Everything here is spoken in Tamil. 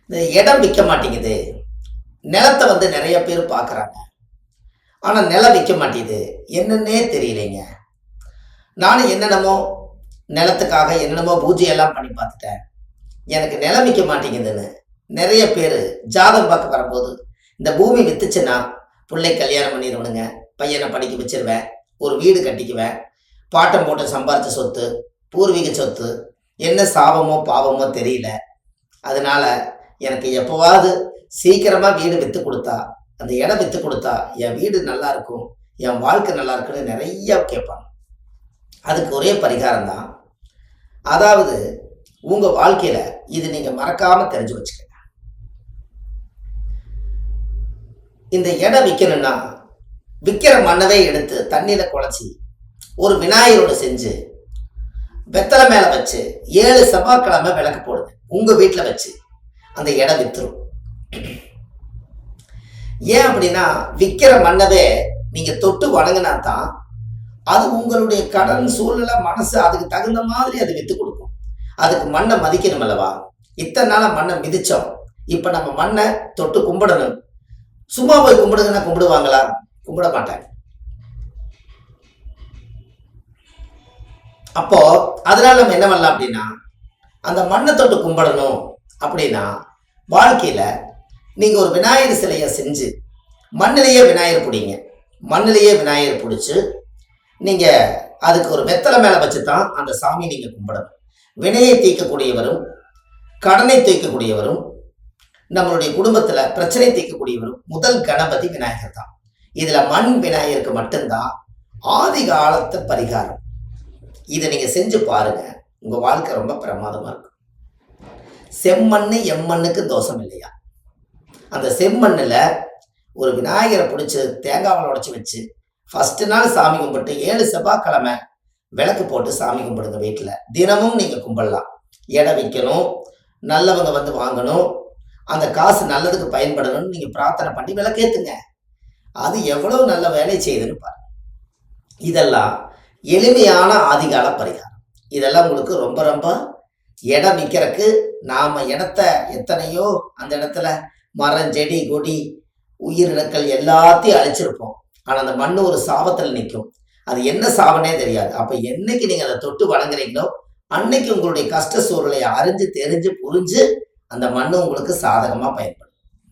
இந்த இடம் விற்க மாட்டேங்குது. நிலத்தை வந்து நிறைய பேர் பார்க்குறாங்க. ஆனால் நிலம் விற்க மாட்டேங்குது. என்னன்னே தெரியலைங்க. நானும் என்னென்னமோ நிலத்துக்காக என்னென்னமோ பூஜையெல்லாம் பண்ணி பார்த்துட்டேன். எனக்கு நிலம் விற்க மாட்டேங்குதுன்னு நிறைய பேர் ஜாதகம் பார்க்க வரும்போது, இந்த பூமி வித்துச்சுன்னா பிள்ளை கல்யாணம் பண்ணிடுவனுங்க, பையனை படிக்க வச்சிருவேன், ஒரு வீடு கட்டிக்குவேன், பாட்டம் போட்டு சம்பாரித்த சொத்து, பூர்வீக சொத்து, என்ன சாபமோ பாவமோ தெரியல. அதனால எனக்கு எப்போவாவது சீக்கிரமாக வீடு விற்று கொடுத்தா, அந்த இடம் விற்று கொடுத்தா என் வீடு நல்லா இருக்கும், என் வாழ்க்கை நல்லா இருக்குன்னு நிறைய கேட்பாங்க. அதுக்கு ஒரே பரிகாரம் தான். அதாவது உங்கள் வாழ்க்கையில் இது நீங்கள் மறக்காமல் தெரிஞ்சு வச்சுக்கங்க. இந்த இடம் விற்கணும்னா விற்கிற மண்ணவே எடுத்து தண்ணியில் குழச்சி ஒரு விநாயகரோடு செஞ்சு வெத்தலை மேலே வச்சு 7 செவ்வாய்க்கிழமை விளக்கு போடுங்க. உங்கள் வீட்டில் வச்சு அந்த இடம் வித்துரும். ஏன் அப்படின்னா, விற்கிற மண்ணவே நீங்கள் தொட்டு வணங்கினா தான் அது உங்களுடைய கடன் சூழ்நிலை மனசு அதுக்கு தகுந்த மாதிரி அது விற்று கொடுக்கும். அதுக்கு மண்ணை மதிக்கணும் அல்லவா? இத்தனை நாளாக மண்ணை மிதித்தோம், இப்போ நம்ம மண்ணை தொட்டு கும்பிடணும். சும்மா போய் கும்பிடுங்கன்னா கும்பிடுவாங்களா? கும்பிட மாட்டாங்க. அப்போ அதனால நம்ம என்ன பண்ணலாம் அப்படின்னா, அந்த மண்ணை தொட்டு கும்பிடணும் அப்படின்னா வாழ்க்கையில் நீங்கள் ஒரு விநாயகர் சிலையை செஞ்சு மண்ணிலேயே விநாயகர் பிடிங்க. மண்ணிலேயே விநாயகர் பிடிச்சி நீங்கள் அதுக்கு ஒரு வெத்தலை மேலே வச்சு தான் அந்த சாமி நீங்கள் கும்பிடணும். வினையை தீர்க்கக்கூடியவரும், கடனை தீர்க்கக்கூடியவரும், நம்மளுடைய குடும்பத்தில் பிரச்சனை தீர்க்கக்கூடியவரும் முதல் கணபதி விநாயகர் தான். இதில் மண் விநாயகருக்கு மட்டும்தான் ஆதி காலத்து பரிகாரம். இதை நீங்கள் செஞ்சு பாருங்கள், உங்கள் வாழ்க்கை ரொம்ப பிரமாதமாக இருக்கும். செம்மண்ணு எம்மண்ணுக்கு தோஷம் இல்லையா? அந்த செம்மண்ணில் ஒரு விநாயகரை பிடிச்சி தேங்காவை உடைச்சி வச்சு ஃபஸ்ட்டு நாள் சாமி கும்பிட்டு 7 செவ்வாய்க்கிழமை விளக்கு போட்டு சாமி கும்பிடுங்க. வீட்டில் தினமும் நீங்கள் கும்பிடலாம். இடம் விற்கணும், நல்லவங்க வந்து வாங்கணும், அந்த காசு நல்லதுக்கு பயன்படணும்னு நீங்கள் பிரார்த்தனை பண்ணி விளக்கேற்றுங்க. அது எவ்வளோ நல்ல வேலை செய்யுதுன்னு பாருங்க. இதெல்லாம் எளிமையான ஆதிகால பரிகாரம். இதெல்லாம் உங்களுக்கு ரொம்ப ரொம்ப இடம் விற்கிறதுக்கு நாம் இடத்த எத்தனையோ அந்த இடத்துல மரம் செடி கொடி உயிரினங்கள் எல்லாத்தையும் அழிச்சிருப்போம். ஆனால் அந்த மண் ஒரு சாபத்தில் நிற்கும். அது என்ன சாபனே தெரியாது. அப்போ என்னைக்கு நீங்கள் அதை தொட்டு வணங்குறீங்களோ அன்னைக்கு உங்களுடைய கஷ்ட சூழ்நிலையை அறிஞ்சு தெரிஞ்சு புரிஞ்சு அந்த மண் உங்களுக்கு சாதகமாக பயன்படும்.